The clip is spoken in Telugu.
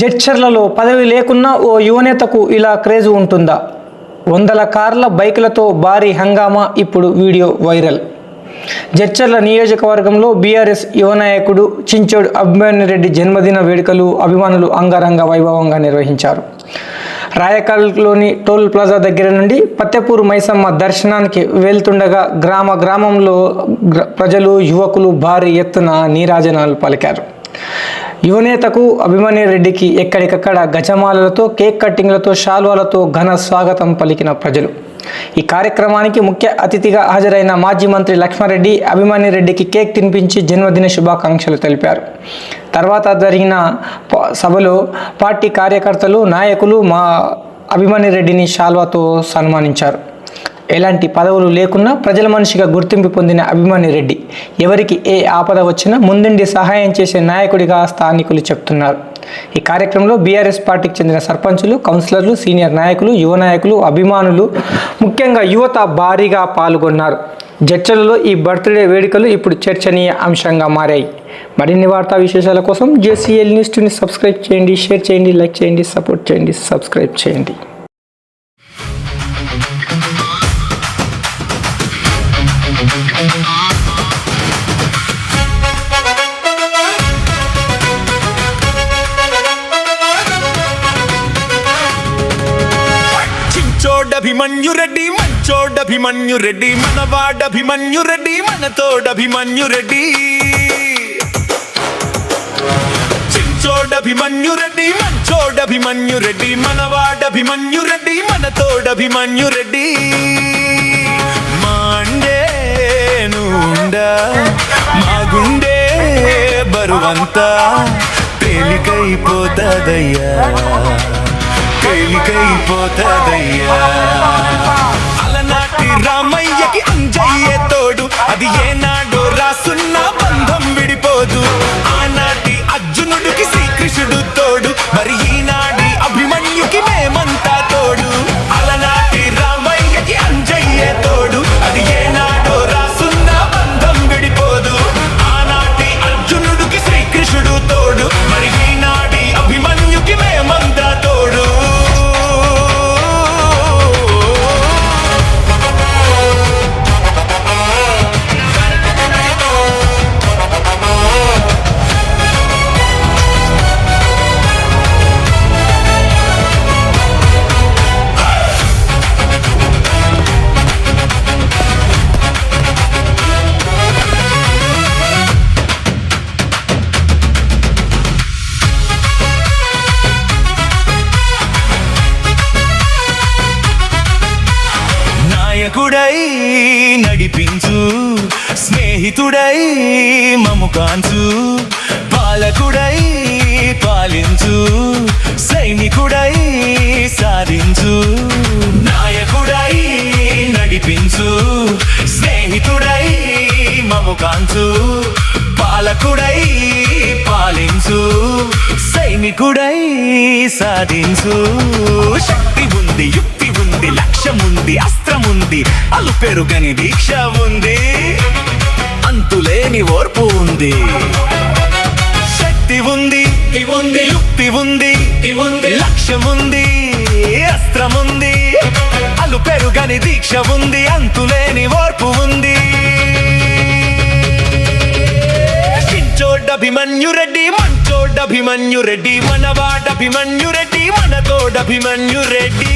జడ్చర్లలో పదవి లేకున్నా ఓ యువనేతకు ఇలా క్రేజ్ ఉంటుందా? వందల కార్ల బైకులతో భారీ హంగామా. ఇప్పుడు వీడియో వైరల్. జడ్చర్ల నియోజకవర్గంలో బీఆర్ఎస్ యువ నాయకుడు చించోడు అభిమన్యురెడ్డి జన్మదిన వేడుకలు అభిమానులు అంగరంగ వైభవంగా నిర్వహించారు. రాయకల్లోని టోల్ ప్లాజా దగ్గర నుండి పత్తెపూరు మైసమ్మ దర్శనానికి వెళ్తుండగా గ్రామంలో ప్రజలు, యువకులు భారీ ఎత్తున నీరాజనాలు పలికారు. యువనేతకు అభిమన్యురెడ్డికి ఎక్కడికక్కడ గజమాలలతో, కేక్ కట్టింగ్లతో, శాల్వాలతో ఘన స్వాగతం పలికిన ప్రజలు. ఈ కార్యక్రమానికి ముఖ్య అతిథిగా హాజరైన మాజీ మంత్రి లక్ష్మారెడ్డి అభిమన్యురెడ్డికి కేక్ తినిపించి జన్మదిన శుభాకాంక్షలు తెలిపారు. తర్వాత జరిగిన సభలో పార్టీ కార్యకర్తలు, నాయకులు అభిమన్యురెడ్డిని శాల్వాతో సన్మానించారు. ఎలాంటి పదవులు లేకున్నా ప్రజల మనిషిగా గుర్తింపు పొందిన అభిమన్యురెడ్డి ఎవరికి ఏ ఆపద వచ్చినా ముందుండి సహాయం చేసే నాయకుడిగా స్థానికులు చెప్తున్నారు. ఈ కార్యక్రమంలో బీఆర్ఎస్ పార్టీకి చెందిన సర్పంచులు, కౌన్సిలర్లు, సీనియర్ నాయకులు, యువ నాయకులు, అభిమానులు, ముఖ్యంగా యువత భారీగా పాల్గొన్నారు. జడ్చర్లలో ఈ బర్త్డే వేడుకలు ఇప్పుడు చర్చనీయ అంశంగా మారాయి. మరిన్ని వార్తా విశేషాల కోసం జేసీఎల్ న్యూస్ ని సబ్స్క్రైబ్ చేయండి, షేర్ చేయండి, లైక్ చేయండి, సపోర్ట్ చేయండి, సబ్స్క్రైబ్ చేయండి. అభిమన్యురెడ్డి మంచోడభిమన్యురెడ్డి, మనవాడభిమన్యురెడ్డి, మనతోడభిమన్యురెడ్డి. చించోడభిమన్యురెడ్డి మంచోడభిమన్యురెడ్డి, మనవాడభిమన్యురెడ్డి, మనతోడభిమన్యురెడ్డి. మాండే నుండా మా గుండె బరువంతా తేలికైపోతదయ్యా, తేలికైపోతదయ్యా. అలనాటి రామయ్యకి అంజయ్య తోడు, అది ఏనాడో రాసున్న బంధం విడిపోదు. ఆనాటి అర్జునుడికి శ్రీకృష్ణుడు తోడు, మరి ఈనాటి అభిమన్యుకి మేమంతా తోడు. అలనాటి రామయ్యకి అంజయ్య తోడు, అది ఏనాడో రాసున్న బంధం విడిపోదు. ఆనాటి అర్జునుడికి శ్రీకృష్ణుడు తోడు, మరి ఈనాటి అభిమన్యుకి మేమంతా తోడు. నాయకుడై నడిపించు, స్నేహితుడై మము కాంచు, పాలకుడై పాలించు, సైనికుడై సాధించు. నాయకుడై నడిపించు, స్నేహితుడై మము కాంచు, పాలకుడై పాలించు, సైనికుడై సాధించు. శక్తి ఉంది, యుక్తి ఉంది, లక్ష్యముంది, అస్త్రముంది, అలు పెరుగని దీక్ష ఉంది, అంతులేని ఓర్పు ఉంది. శక్తి ఉంది, యుక్తి ఉంది, లక్ష్యముంది, అస్త్రముంది, అలు పెరుగని దీక్ష ఉంది, అంతులేని ఓర్పు ఉంది. చించోడభిమన్యురెడ్డి మంచోడభిమన్యురెడ్డి, మనవాడభిమన్యురెడ్డి, మనతోడభిమన్యురెడ్డి.